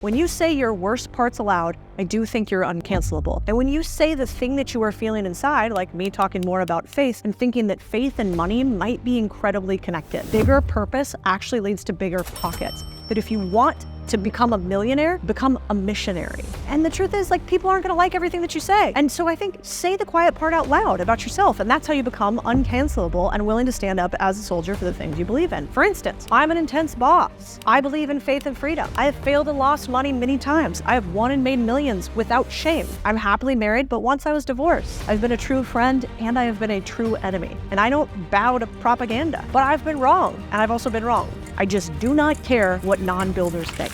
When you say your worst parts aloud, I do think you're uncancelable. And when you say the thing that you are feeling inside, like me talking more about faith and thinking that faith and money might be incredibly connected, bigger purpose actually leads to bigger pockets. That if you want to become a millionaire, become a missionary. And the truth is, people aren't gonna like everything that you say. And so I think say the quiet part out loud about yourself, and that's how you become uncancelable and willing to stand up as a soldier for the things you believe in. For instance, I'm an intense boss. I believe in faith and freedom. I have failed and lost money many times. I have won and made millions without shame. I'm happily married, but once I was divorced. I've been a true friend and I have been a true enemy. And I don't bow to propaganda, but I've been wrong, and I've also been wrong. I just do not care what non-builders think.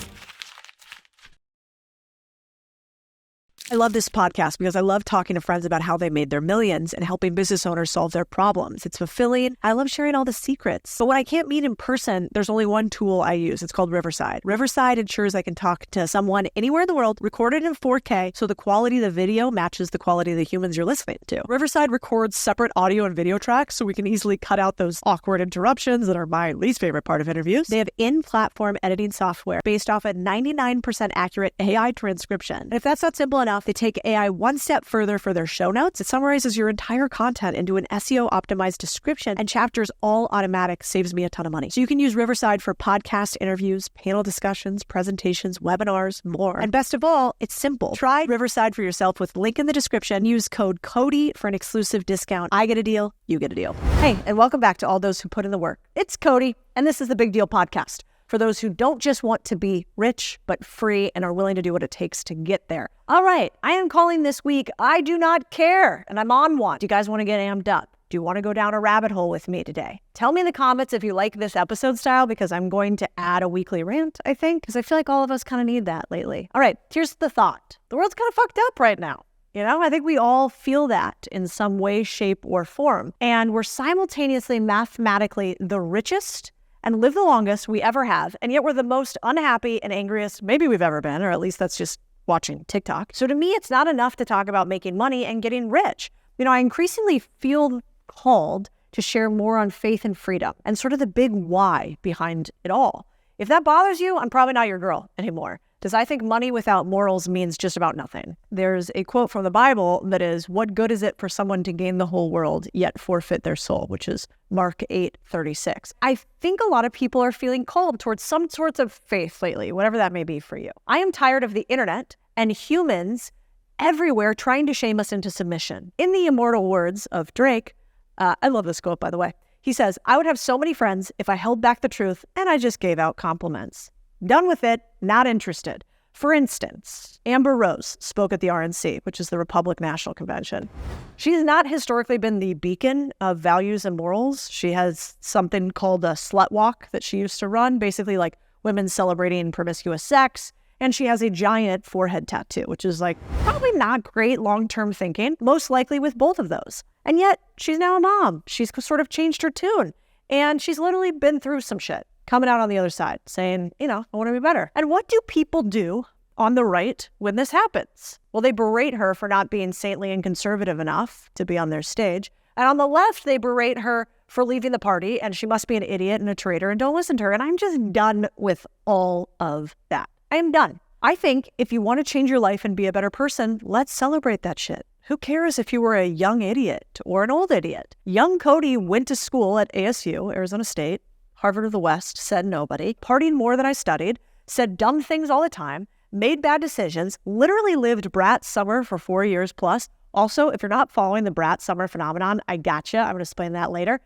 I love this podcast because I love talking to friends about how they made their millions and helping business owners solve their problems. It's fulfilling. I love sharing all the secrets. But when I can't meet in person, there's only one tool I use. It's called Riverside. Riverside ensures I can talk to someone anywhere in the world, recorded in 4K, so the quality of the video matches the quality of the humans you're listening to. Riverside records separate audio and video tracks, so we can easily cut out those awkward interruptions that are my least favorite part of interviews. They have in-platform editing software based off a 99% accurate AI transcription. And if that's not simple enough, they take AI one step further for their show notes. It summarizes your entire content into an SEO-optimized description, and chapters all automatic, saves me a ton of money. So you can use Riverside for podcast interviews, panel discussions, presentations, webinars, more. And best of all, it's simple. Try Riverside for yourself with link in the description. Use code Codie for an exclusive discount. I get a deal, you get a deal. Hey, and welcome back to all those who put in the work. It's Codie, and this is the Big Deal podcast. For those who don't just want to be rich, but free and are willing to do what it takes to get there. All right, I am calling this week, I Do Not Care, and I'm on one. Do you guys want to get amped up? Do you want to go down a rabbit hole with me today? Tell me in the comments if you like this episode style, because I'm going to add a weekly rant, I think, because I feel like all of us kind of need that lately. All right, here's the thought. The world's kind of fucked up right now. I think we all feel that in some way, shape, or form. And we're simultaneously mathematically the richest and live the longest we ever have, and yet we're the most unhappy and angriest maybe we've ever been, or at least that's just watching TikTok. So to me, it's not enough to talk about making money and getting rich. I increasingly feel called to share more on faith and freedom and sort of the big why behind it all. If that bothers you, I'm probably not your girl anymore, because I think money without morals means just about nothing. There's a quote from the Bible that is, what good is it for someone to gain the whole world yet forfeit their soul, which is Mark 8:36. I think a lot of people are feeling called towards some sorts of faith lately, whatever that may be for you. I am tired of the internet and humans everywhere trying to shame us into submission. In the immortal words of Drake, I love this quote, by the way. He says, I would have so many friends if I held back the truth and I just gave out compliments. Done with it, not interested. For instance, Amber Rose spoke at the RNC, which is the Republican National Convention. She has not historically been the beacon of values and morals. She has something called a slut walk that she used to run, basically like women celebrating promiscuous sex. And she has a giant forehead tattoo, which is probably not great long-term thinking, most likely with both of those. And yet she's now a mom. She's sort of changed her tune. And she's literally been through some shit, coming out on the other side saying, I want to be better. And what do people do on the right when this happens? Well, they berate her for not being saintly and conservative enough to be on their stage. And on the left, they berate her for leaving the party and she must be an idiot and a traitor and don't listen to her. And I'm just done with all of that. I am done. I think if you want to change your life and be a better person, let's celebrate that shit. Who cares if you were a young idiot or an old idiot? Young Codie went to school at ASU, Arizona State, Harvard of the West, said nobody, partied more than I studied, said dumb things all the time, made bad decisions, literally lived Brat summer for 4 years plus. Also, if you're not following the Brat summer phenomenon, I gotcha. I'm going to explain that later.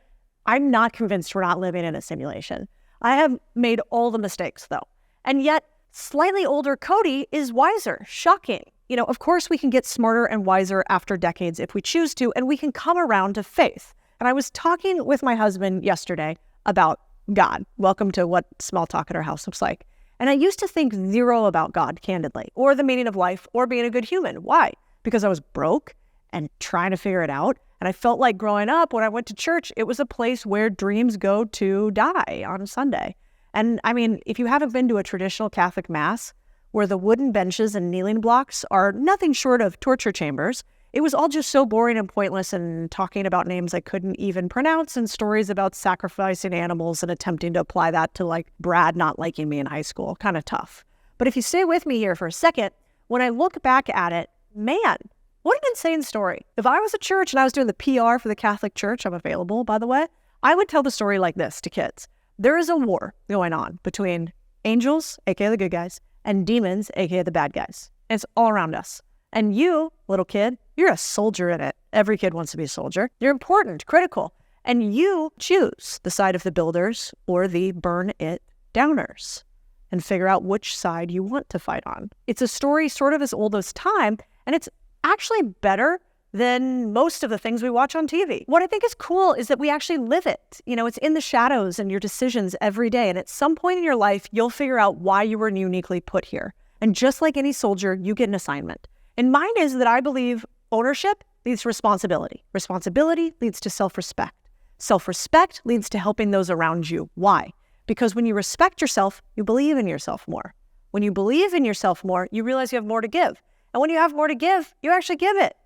I'm not convinced we're not living in a simulation. I have made all the mistakes, though. And yet, slightly older Codie is wiser. Shocking. Of course we can get smarter and wiser after decades if we choose to, and we can come around to faith. And I was talking with my husband yesterday about God. Welcome to what small talk at our house looks like. And I used to think zero about God, candidly, or the meaning of life, or being a good human. Why? Because I was broke and trying to figure it out. And I felt like growing up, when I went to church, it was a place where dreams go to die on a Sunday. And if you haven't been to a traditional Catholic mass where the wooden benches and kneeling blocks are nothing short of torture chambers, it was all just so boring and pointless and talking about names I couldn't even pronounce and stories about sacrificing animals and attempting to apply that to Brad not liking me in high school. Kind of tough. But if you stay with me here for a second, when I look back at it, man, what an insane story. If I was a church and I was doing the PR for the Catholic Church, I'm available, by the way, I would tell the story like this to kids. There is a war going on between angels, aka the good guys, and demons, aka the bad guys. It's all around us. And you, little kid, you're a soldier in it. Every kid wants to be a soldier. You're important, critical. And you choose the side of the builders or the burn it downers and figure out which side you want to fight on. It's a story sort of as old as time, and it's actually better than most of the things we watch on TV. What I think is cool is that we actually live it. It's in the shadows and your decisions every day. And at some point in your life, you'll figure out why you were uniquely put here. And just like any soldier, you get an assignment. And mine is that I believe ownership leads to responsibility. Responsibility leads to self-respect. Self-respect leads to helping those around you. Why? Because when you respect yourself, you believe in yourself more. When you believe in yourself more, you realize you have more to give. And when you have more to give, you actually give it.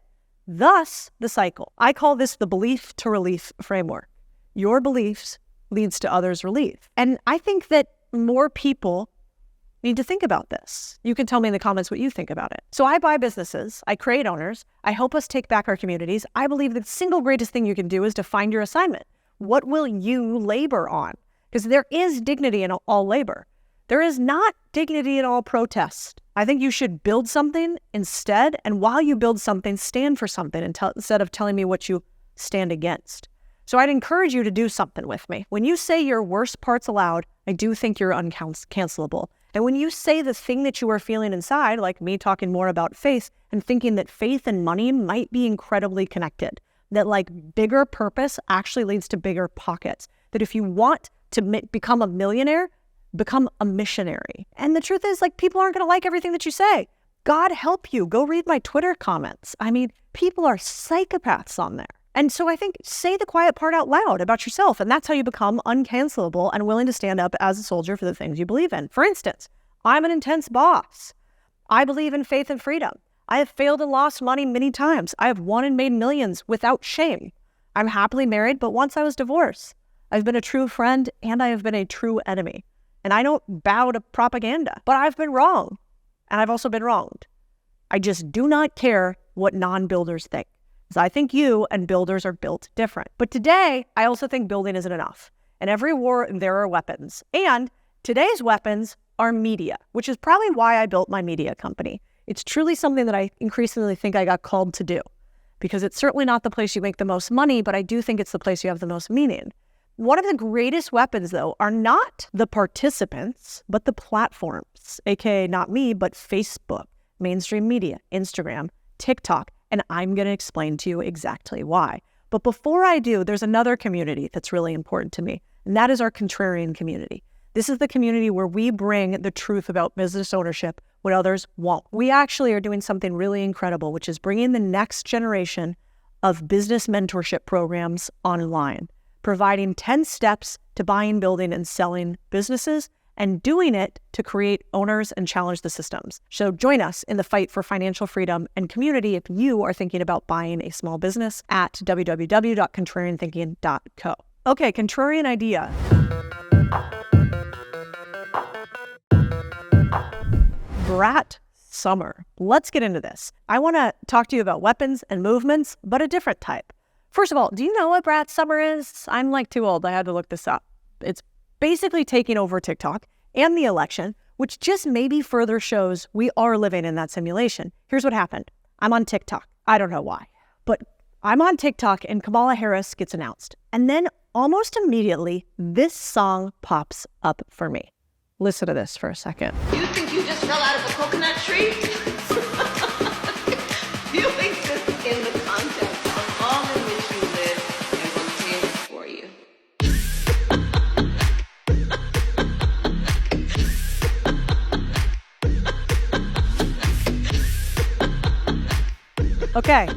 Thus, the cycle. I call this the belief to relief framework. Your beliefs leads to others' relief. And I think that more people need to think about this. You can tell me in the comments what you think about it. So I buy businesses, I create owners, I help us take back our communities. I believe the single greatest thing you can do is to find your assignment. What will you labor on? Because there is dignity in all labor. There is not dignity in all protest. I think you should build something instead, and while you build something, stand for something instead of telling me what you stand against. So I'd encourage you to do something with me. When you say your worst parts aloud, I do think you're uncancelable. And when you say the thing that you are feeling inside, like me talking more about faith and thinking that faith and money might be incredibly connected, that like bigger purpose actually leads to bigger pockets, that if you want to become a millionaire, become a missionary. And the truth is, like, people aren't going to like everything that you say. God help you. Go read my Twitter comments. I mean, people are psychopaths on there. And so I think say the quiet part out loud about yourself, and that's how you become uncancelable and willing to stand up as a soldier for the things you believe in. For instance, I'm an intense boss. I believe in faith and freedom. I have failed and lost money many times. I have won and made millions without shame. I'm happily married, but once I was divorced. I've been a true friend and I have been a true enemy. And I don't bow to propaganda, but I've been wrong. And I've also been wronged. I just do not care what non-builders think. Because I think you and builders are built different. But today, I also think building isn't enough. In every war, there are weapons. And today's weapons are media, which is probably why I built my media company. It's truly something that I increasingly think I got called to do. Because it's certainly not the place you make the most money, but I do think it's the place you have the most meaning. One of the greatest weapons, though, are not the participants, but the platforms, aka not me, but Facebook, mainstream media, Instagram, TikTok, and I'm going to explain to you exactly why. But before I do, there's another community that's really important to me, and that is our contrarian community. This is the community where we bring the truth about business ownership when others won't. We actually are doing something really incredible, which is bringing the next generation of business mentorship programs online, providing 10 steps to buying, building, and selling businesses, and doing it to create owners and challenge the systems. So join us in the fight for financial freedom and community if you are thinking about buying a small business at www.contrarianthinking.co. Okay, contrarian idea. Brat summer. Let's get into this. I want to talk to you about weapons and movements, but a different type. First of all, do you know what Brat summer is? I'm like too old. I had to look this up. It's basically taking over TikTok and the election, which just maybe further shows we are living in that simulation. Here's what happened. I'm on TikTok. I don't know why, but I'm on TikTok and Kamala Harris gets announced. And then almost immediately, this song pops up for me. Listen to this for a second. You think you just fell out of a coconut tree? You exist in the context of all in which you live and what's here for you. Okay,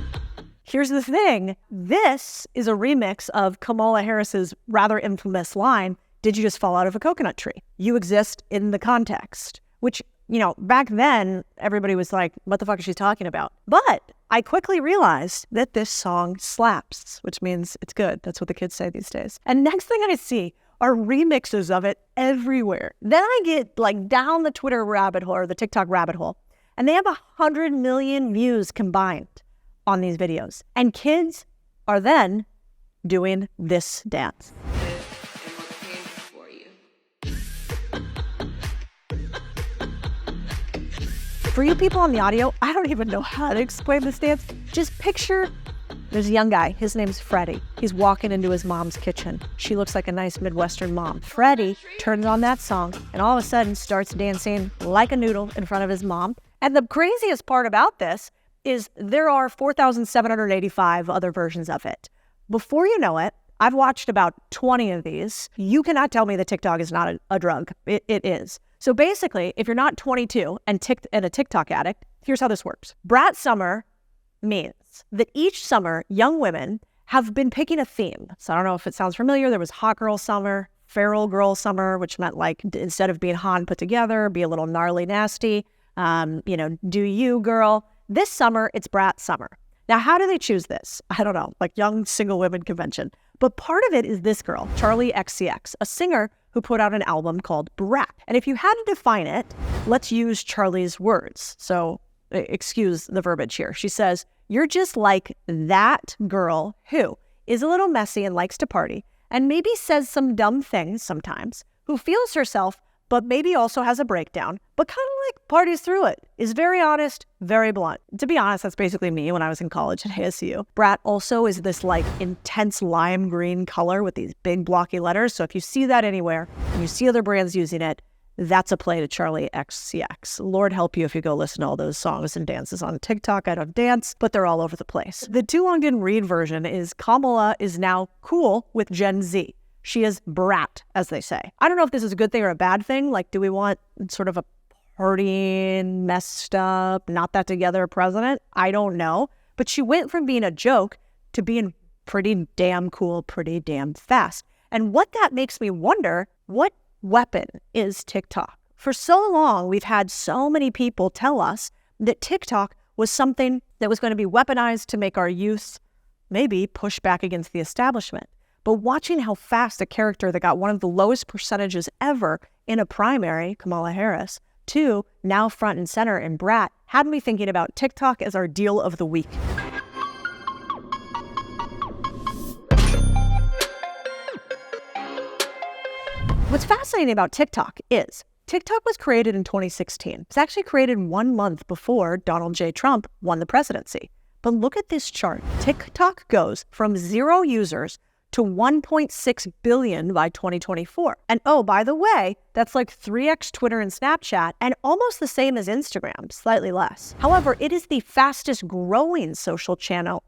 here's the thing. This is a remix of Kamala Harris's rather infamous line, "Did you just fall out of a coconut tree?" You exist in the context, which, you know, back then, everybody was like, what the fuck is she talking about? But I quickly realized that this song slaps, which means it's good. That's what the kids say these days. And next thing I see, are remixes of it everywhere. Then I get like down the Twitter rabbit hole or the TikTok rabbit hole, and they have 100 million views combined on these videos. And kids are then doing this dance. For you people on the audio, I don't even know how to explain this dance. Just picture there's a young guy. His name's Freddie. He's walking into his mom's kitchen. She looks like a nice Midwestern mom. Freddie turns on that song and all of a sudden starts dancing like a noodle in front of his mom. And the craziest part about this is there are 4,785 other versions of it. Before you know it, I've watched about 20 of these. You cannot tell me that TikTok is not a drug. It is. So basically, if you're not 22 and a TikTok addict, here's how this works. Brat Summer means that each summer, young women have been picking a theme. So I don't know if it sounds familiar. There was Hot Girl Summer, Feral Girl Summer, which meant like instead of being hot and put together, be a little gnarly nasty. Do you, girl. This summer, it's Brat Summer. Now, how do they choose this? I don't know, like young single women convention. But part of it is this girl, Charlie XCX, a singer who put out an album called Brat. And if you had to define it, let's use Charlie's words. So excuse the verbiage here. She says, "You're just like that girl who is a little messy and likes to party and maybe says some dumb things sometimes, who feels herself but maybe also has a breakdown, but kind of like parties through it, is very honest, very blunt." To be honest, that's basically me when I was in college at ASU. Brat also is this like intense lime green color with these big blocky letters. So if you see that anywhere and you see other brands using it, that's a play to Charlie XCX. Lord help you if you go listen to all those songs and dances on TikTok. I don't dance, but they're all over the place. The Too Long Didn't Read version is Kamala is now cool with Gen Z. She is Brat, as they say. I don't know if this is a good thing or a bad thing. Like, do we want sort of a partying, messed up, not that together president? I don't know. But she went from being a joke to being pretty damn cool, pretty damn fast. And what that makes me wonder, what weapon is TikTok? For so long, we've had so many people tell us that TikTok was something that was going to be weaponized to make our youth maybe push back against the establishment. But watching how fast a character that got one of the lowest percentages ever in a primary, Kamala Harris, to now front and center in Brat, had me thinking about TikTok as our deal of the week. What's fascinating about TikTok is TikTok was created in 2016. It's actually created 1 month before Donald J. Trump won the presidency. But look at this chart. TikTok goes from 0 users to 1.6 billion by 2024. And oh, by the way, that's like 3x Twitter and Snapchat and almost the same as Instagram, slightly less. However, it is the fastest growing social channel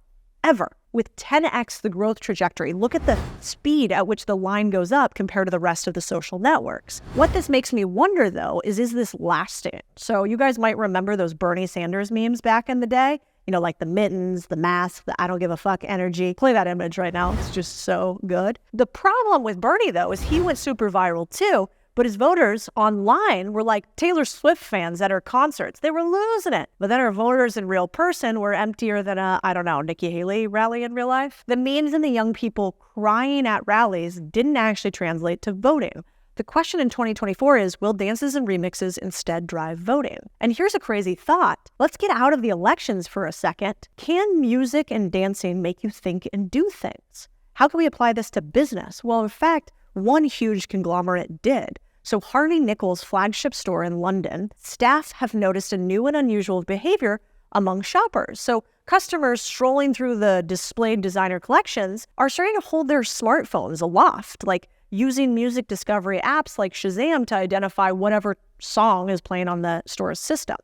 ever, with 10x the growth trajectory. Look at the speed at which the line goes up compared to the rest of the social networks. What this makes me wonder, though, is this lasting? So you guys might remember those Bernie Sanders memes back in the day. You know, like the mittens, the mask, the I don't give a fuck energy. Play that image right now. It's just so good. The problem with Bernie, though, is he went super viral, too. But his voters online were like Taylor Swift fans at her concerts. They were losing it. But then her voters in real person were emptier than a, I don't know, Nikki Haley rally in real life. The memes and the young people crying at rallies didn't actually translate to voting. The question in 2024 is, will dances and remixes instead drive voting? And here's a crazy thought. Let's get out of the elections for a second. Can music and dancing make you think and do things? How can we apply this to business? Well, in fact, one huge conglomerate did. So Harvey Nichols' flagship store in London, staff have noticed a new and unusual behavior among shoppers. So customers strolling through the displayed designer collections are starting to hold their smartphones aloft, like using music discovery apps like Shazam to identify whatever song is playing on the store's system.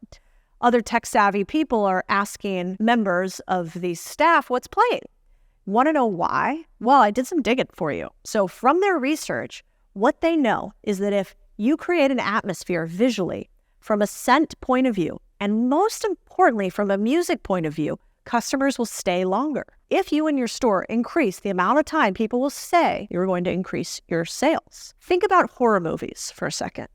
Other tech-savvy people are asking members of the staff what's playing. Want to know why? Well, I did some digging for you. So from their research, what they know is that if you create an atmosphere visually from a scent point of view, and most importantly from a music point of view, customers will stay longer. If you and your store increase the amount of time people will stay, you're going to increase your sales. Think about horror movies for a second.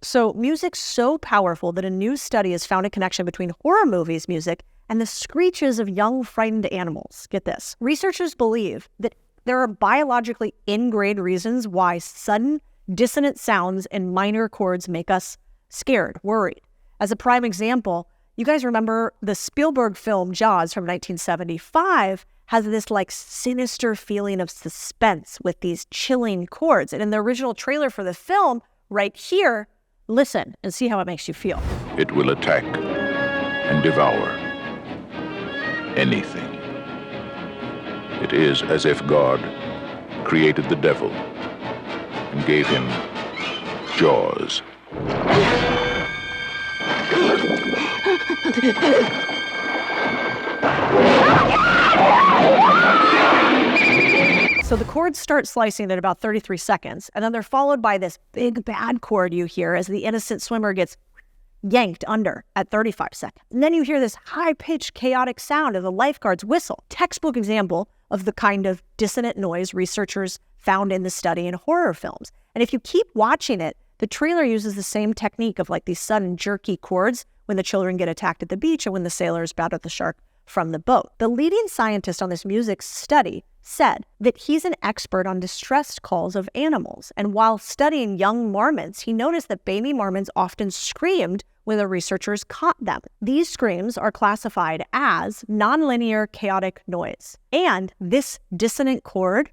So music's so powerful that a new study has found a connection between horror movies music and the screeches of young frightened animals. Get this. Researchers believe that There are biologically ingrained reasons why sudden, dissonant sounds and minor chords make us scared, worried. As a prime example, you guys remember the Spielberg film Jaws from 1975 has this like sinister feeling of suspense with these chilling chords. And in the original trailer for the film, right here, listen and see how it makes you feel. It will attack and devour anything. It is as if God created the devil and gave him jaws. So the chords start slicing at about 33 seconds, and then they're followed by this big bad chord you hear as the innocent swimmer gets yanked under at 35 seconds. And then you hear this high-pitched, chaotic sound of the lifeguard's whistle. Textbook example of the kind of dissonant noise researchers found in the study in horror films. And if you keep watching it, the trailer uses the same technique of like these sudden jerky chords when the children get attacked at the beach and when the sailors battle the shark from the boat. The leading scientist on this music study said that he's an expert on distress calls of animals. And while studying young marmots, he noticed that baby marmots often screamed when the researchers caught them. These screams are classified as nonlinear chaotic noise. And this dissonant chord,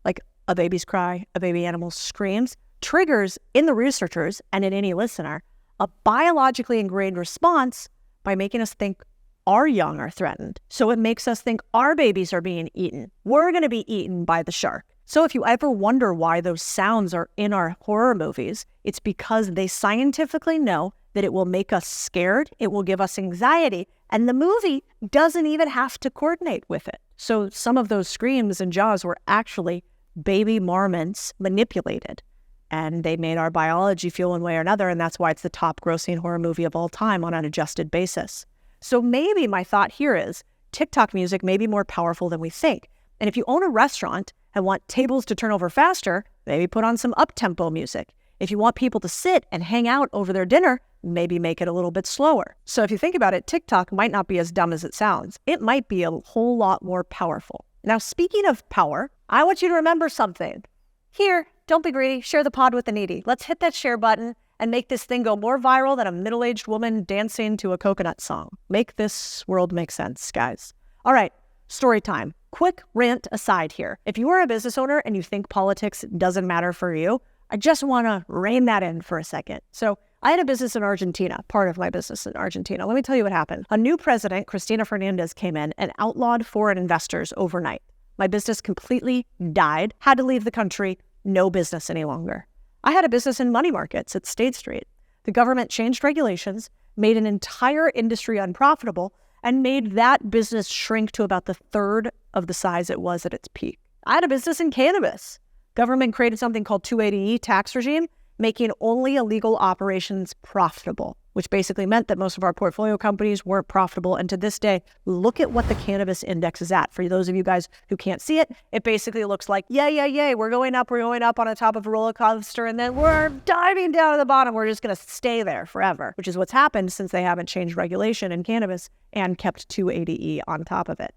like a baby's cry, a baby animal screams, triggers in the researchers and in any listener a biologically ingrained response by making us think our young are threatened. So it makes us think our babies are being eaten. We're going to be eaten by the shark. So if you ever wonder why those sounds are in our horror movies, it's because they scientifically know that it will make us scared, it will give us anxiety, and the movie doesn't even have to coordinate with it. So some of those screams in Jaws were actually baby marmots manipulated. And they made our biology feel one way or another, and that's why it's the top grossing horror movie of all time on an adjusted basis. So maybe my thought here is TikTok music may be more powerful than we think. And if you own a restaurant and want tables to turn over faster, maybe put on some up-tempo music. If you want people to sit and hang out over their dinner, maybe make it a little bit slower. So if you think about it, TikTok might not be as dumb as it sounds. It might be a whole lot more powerful. Now, speaking of power, I want you to remember something. Here, don't be greedy, share the pod with the needy. Let's hit that share button and make this thing go more viral than a middle-aged woman dancing to a coconut song. Make this world make sense, guys. All right, story time. Quick rant aside here. If you are a business owner and you think politics doesn't matter for you, I just want to rein that in for a second. So I had a business in Argentina, part of my business in Argentina. Let me tell you what happened. A new president, Cristina Fernandez, came in and outlawed foreign investors overnight. My business completely died, had to leave the country, no business any longer. I had a business in money markets at State Street. The government changed regulations, made an entire industry unprofitable, and made that business shrink to about the third of the size it was at its peak. I had a business in cannabis. Government created something called 280E tax regime, making only illegal operations profitable, which basically meant that most of our portfolio companies weren't profitable. And to this day, look at what the cannabis index is at. For those of you guys who can't see it, it basically looks like, yay, we're going up on the top of a roller coaster, and then we're diving down to the bottom. We're just going to stay there forever, which is what's happened since they haven't changed regulation in cannabis and kept 280E on top of it.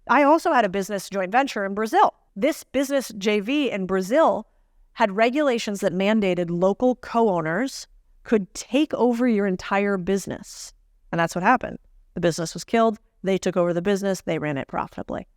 I also had a business joint venture in Brazil. This business JV in Brazil had regulations that mandated local co-owners could take over your entire business. And that's what happened. The business was killed. They took over the business. They ran it profitably.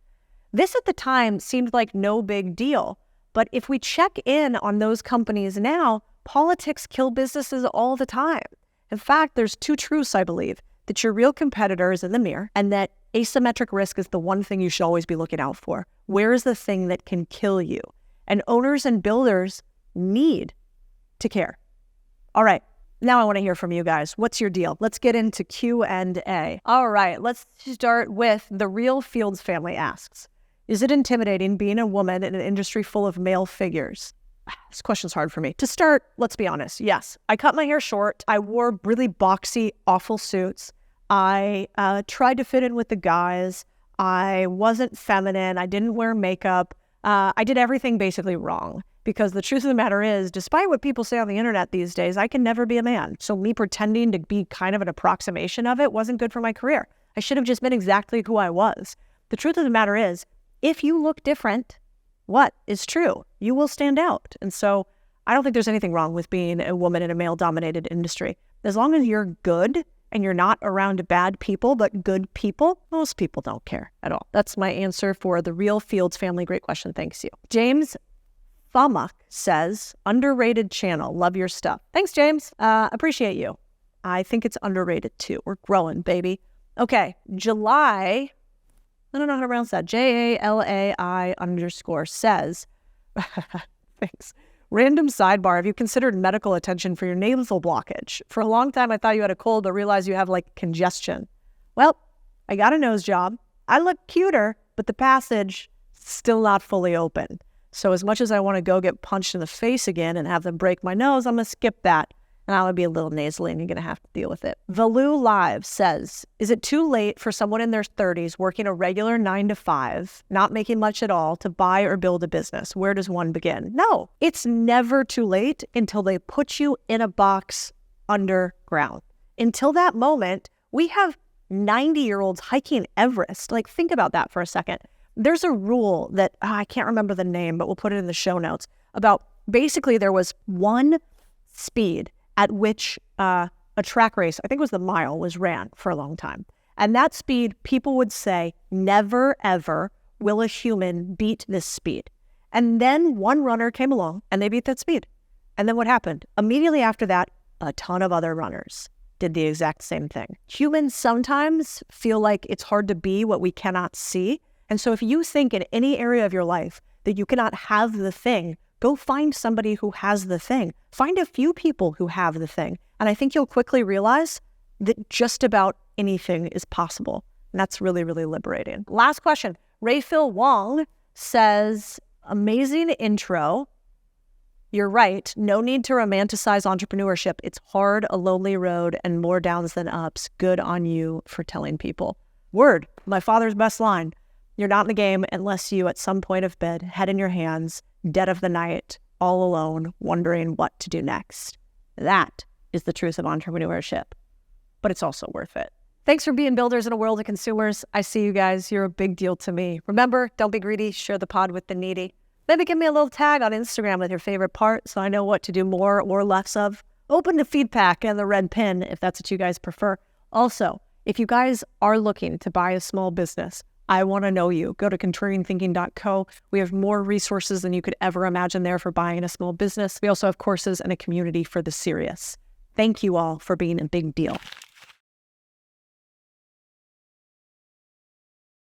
This at the time seemed like no big deal. But if we check in on those companies now, politics kill businesses all the time. In fact, there's two truths, I believe, that your real competitor is in the mirror and that asymmetric risk is the one thing you should always be looking out for. Where is the thing that can kill you? And owners and builders need to care. All right. Now I want to hear from you guys. What's your deal? Let's get into Q&A. All right, let's start with the Real Fields family asks, is it intimidating being a woman in an industry full of male figures? This question's hard for me. To start, let's be honest. Yes, I cut my hair short. I wore really boxy, awful suits. I tried to fit in with the guys. I wasn't feminine. I didn't wear makeup. I did everything basically wrong. Because the truth of the matter is, despite what people say on the internet these days, I can never be a man. So me pretending to be kind of an approximation of it wasn't good for my career. I should have just been exactly who I was. The truth of the matter is, if you look different, what is true. You will stand out. And so I don't think there's anything wrong with being a woman in a male-dominated industry. As long as you're good and you're not around bad people, but good people, most people don't care at all. That's my answer for the Real Fields family. Great question. Thanks, you. James Famuk says, underrated channel. Love your stuff. Thanks, James. Appreciate you. I think it's underrated too. We're growing, baby. Okay, July, I don't know how to pronounce that. JALAI_ says, thanks. Random sidebar, have you considered medical attention for your nasal blockage? For a long time, I thought you had a cold, but realized you have like congestion. Well, I got a nose job. I look cuter, but the passage still not fully open. So as much as I want to go get punched in the face again and have them break my nose, I'm going to skip that. And I would be a little nasally and you're going to have to deal with it. Valu Live says, is it too late for someone in their 30s working a regular 9 to 5, not making much at all, to buy or build a business? Where does one begin? No, it's never too late until they put you in a box underground. Until that moment, we have 90-year-olds hiking Everest. Like, think about that for a second. There's a rule that, I can't remember the name, but we'll put it in the show notes, about basically there was one speed at which a track race, I think it was the mile, was ran for a long time. And that speed, people would say, never, ever will a human beat this speed. And then one runner came along and they beat that speed. And then what happened? Immediately after that, a ton of other runners did the exact same thing. Humans sometimes feel like it's hard to be what we cannot see. And so if you think in any area of your life that you cannot have the thing, go find somebody who has the thing. Find a few people who have the thing. And I think you'll quickly realize that just about anything is possible. And that's really, really liberating. Last question. Rayphil Wong says, amazing intro. You're right. No need to romanticize entrepreneurship. It's hard, a lonely road, and more downs than ups. Good on you for telling people. Word. My father's best line. You're not in the game unless you, at some point of bed, head in your hands, dead of the night, all alone, wondering what to do next. That is the truth of entrepreneurship, but it's also worth it. Thanks for being builders in a world of consumers. I see you guys. You're a big deal to me. Remember, don't be greedy. Share the pod with the needy. Maybe give me a little tag on Instagram with your favorite part so I know what to do more or less of. Open to feedback and the red pin if that's what you guys prefer. Also, if you guys are looking to buy a small business, I want to know you. Go to contrarianthinking.co. We have more resources than you could ever imagine there for buying a small business. We also have courses and a community for the serious. Thank you all for being a big deal.